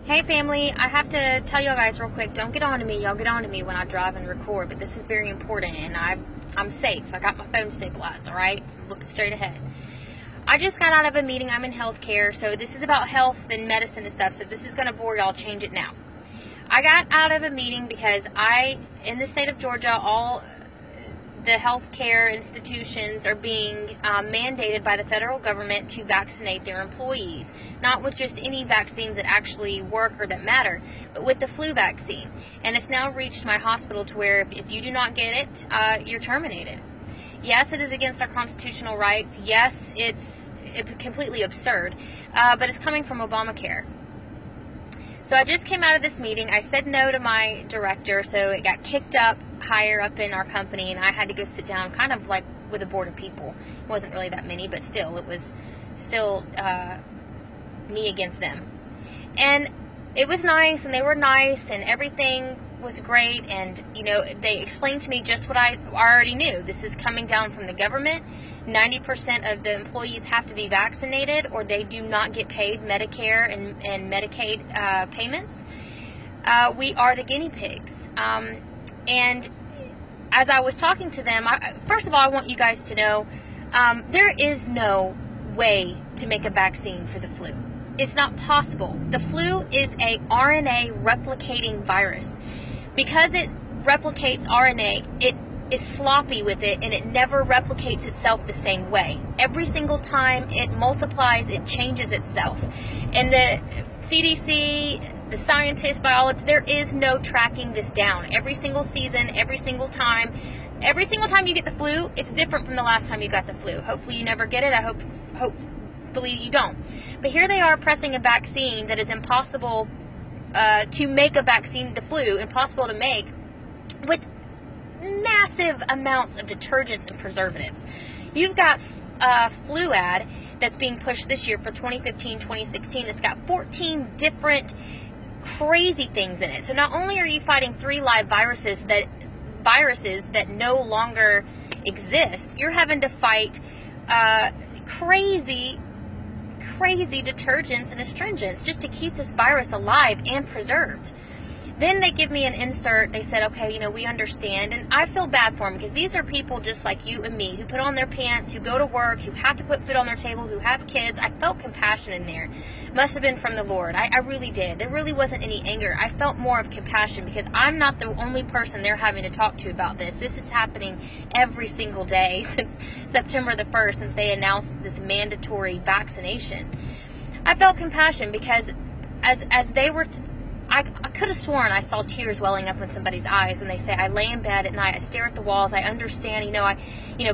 Hey family, I have to tell y'all guys real quick, don't get on to me. Y'all get on to me when I drive and record, but this is very important and I'm safe. I got my phone stabilized, alright? I'm looking straight ahead. I just got out of a meeting. I'm in healthcare, so this is about health and medicine and stuff, so if this is going to bore y'all, change it now. I got out of a meeting because in the state of Georgia, all the healthcare institutions are being mandated by the federal government to vaccinate their employees. Not with just any vaccines that actually work or that matter, but with the flu vaccine. And it's now reached my hospital to where if you do not get it, you're terminated. Yes, it is against our constitutional rights. Yes, it's completely absurd, but it's coming from Obamacare. So I just came out of this meeting. I said no to my director, so it got kicked up higher up in our company, and I had to go sit down kind of like with a board of people. It wasn't really that many, but still, it was still me against them. And it was nice, and they were nice, and everything was great, and you know, they explained to me just what I already knew. This is coming down from the government. 90% of the employees have to be vaccinated or they do not get paid Medicare and Medicaid payments. We are the guinea pigs. And as I was talking to them, first of all, I want you guys to know there is no way to make a vaccine for the flu. It's not possible. The flu is a RNA replicating virus. Because it replicates RNA, it is sloppy with it, and it never replicates itself the same way. Every single time it multiplies, it changes itself. And the CDC, the scientists, biologists, there is no tracking this down. Every single season, every single time you get the flu, it's different from the last time you got the flu. Hopefully you never get it. Hopefully you don't. But here they are pressing a vaccine that is impossible to make a vaccine, the flu, impossible to make, with massive amounts of detergents and preservatives. You've got Fluad that's being pushed this year for 2015-2016. It's got 14 different crazy things in it. So not only are you fighting 3 live viruses that no longer exist, you're having to fight crazy detergents and astringents just to keep this virus alive and preserved. Then they give me an insert. They said, okay, you know, we understand. And I feel bad for them because these are people just like you and me who put on their pants, who go to work, who have to put food on their table, who have kids. I felt compassion in there. Must have been from the Lord. I really did. There really wasn't any anger. I felt more of compassion because I'm not the only person they're having to talk to about this. This is happening every single day since September the 1st, since they announced this mandatory vaccination. I felt compassion because as they were... I could have sworn I saw tears welling up in somebody's eyes when they say, I lay in bed at night, I stare at the walls, I understand,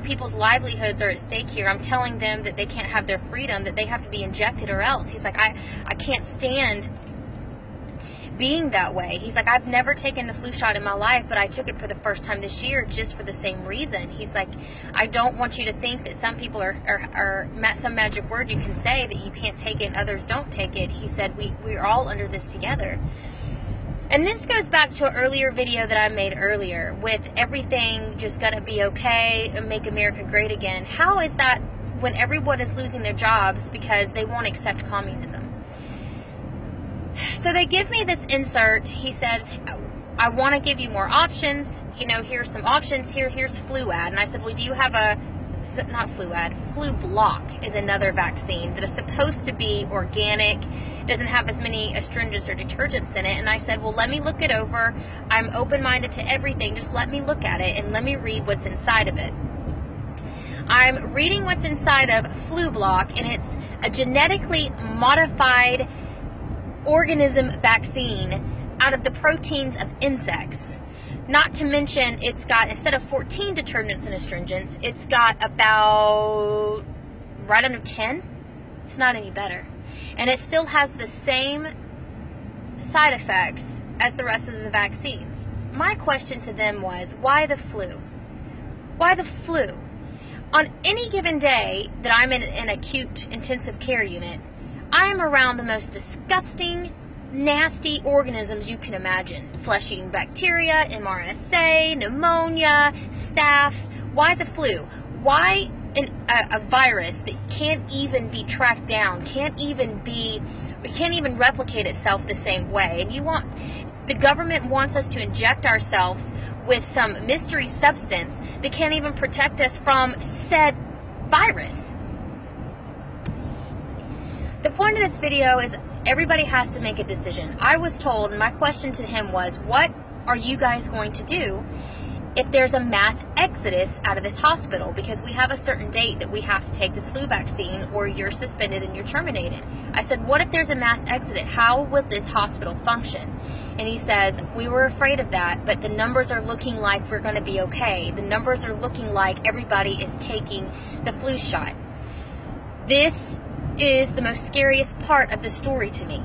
people's livelihoods are at stake here. I'm telling them that they can't have their freedom, that they have to be injected or else. He's like, I can't stand being that way. He's like, I've never taken the flu shot in my life, but I took it for the first time this year just for the same reason. He's like, I don't want you to think that some people are some magic word you can say that you can't take it and others don't take it. He said, we're all under this together. And this goes back to an earlier video that I made earlier with everything just gonna be okay and make America great again. How is that when everyone is losing their jobs because they won't accept communism? So they give me this insert. He says, I want to give you more options. Here's some options here. Here's Fluad. And I said, well, do you have not Fluad, Flublok is another vaccine that is supposed to be organic, doesn't have as many astringents or detergents in it. And I said, well, let me look it over. I'm open-minded to everything. Just let me look at it and let me read what's inside of it. I'm reading what's inside of Flublok, and it's a genetically modified organism vaccine out of the proteins of insects. Not to mention, it's got, instead of 14 detergents and astringents, it's got about right under 10. It's not any better. And it still has the same side effects as the rest of the vaccines. My question to them was, why the flu? Why the flu? On any given day that I'm in an acute intensive care unit, I am around the most disgusting, nasty organisms you can imagine. Flesh-eating bacteria, MRSA, pneumonia, staph. Why the flu? Why a virus that can't even be tracked down, can't even replicate itself the same way. And the government wants us to inject ourselves with some mystery substance that can't even protect us from said virus. The point of this video is everybody has to make a decision. I was told, and my question to him was, what are you guys going to do if there's a mass exodus out of this hospital? Because we have a certain date that we have to take this flu vaccine or you're suspended and you're terminated. I said, what if there's a mass exodus? How will this hospital function? And he says, we were afraid of that, but the numbers are looking like we're going to be okay. The numbers are looking like everybody is taking the flu shot. This is the most scariest part of the story to me.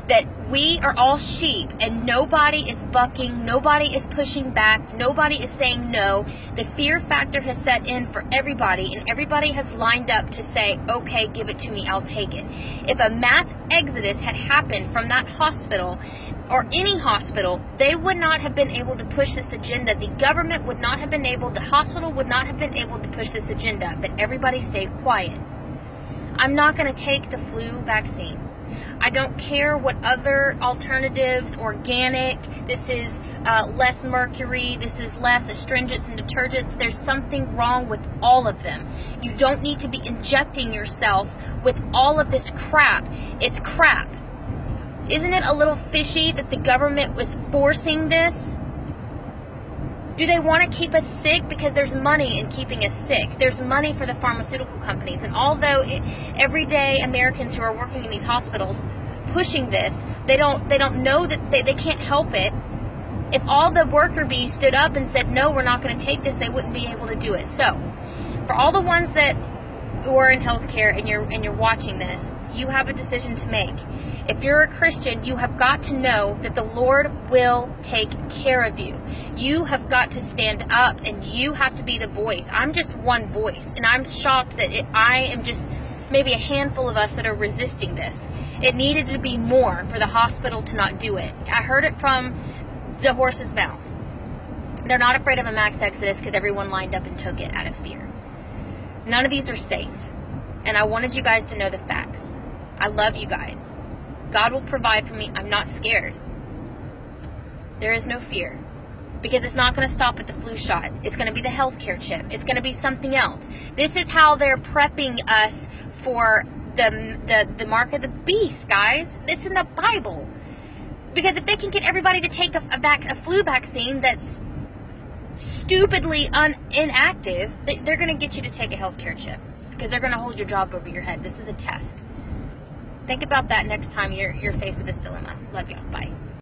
That we are all sheep and nobody is bucking, nobody is pushing back, nobody is saying no. The fear factor has set in for everybody and everybody has lined up to say, okay, give it to me, I'll take it. If a mass exodus had happened from that hospital or any hospital, they would not have been able to push this agenda. The government would not have been able, the hospital would not have been able to push this agenda, but everybody stayed quiet. I'm not going to take the flu vaccine. I don't care what other alternatives, organic, this is less mercury, this is less astringents and detergents. There's something wrong with all of them. You don't need to be injecting yourself with all of this crap. It's crap. Isn't it a little fishy that the government was forcing this? Do they want to keep us sick? Because there's money in keeping us sick. There's money for the pharmaceutical companies. And although everyday Americans who are working in these hospitals pushing this, they don't know that they can't help it. If all the worker bees stood up and said, no, we're not going to take this, they wouldn't be able to do it. So, for all the ones who are in healthcare and you're watching this, you have a decision to make. If you're a Christian, you have got to know that the Lord will take care of you. You have got to stand up and you have to be the voice. I'm just one voice, and I'm shocked that I am just maybe a handful of us that are resisting this. It needed to be more for the hospital to not do it. I heard it from the horse's mouth. They're not afraid of a mass exodus because everyone lined up and took it out of fear. None of these are safe. And I wanted you guys to know the facts. I love you guys. God will provide for me. I'm not scared. There is no fear. Because it's not going to stop at the flu shot. It's going to be the healthcare chip. It's going to be something else. This is how they're prepping us for the mark of the beast, guys. It's in the Bible. Because if they can get everybody to take a flu vaccine that's stupidly inactive, they're going to get you to take a healthcare chip. Because they're going to hold your job over your head. This is a test. Think about that next time you're faced with this dilemma. Love y'all.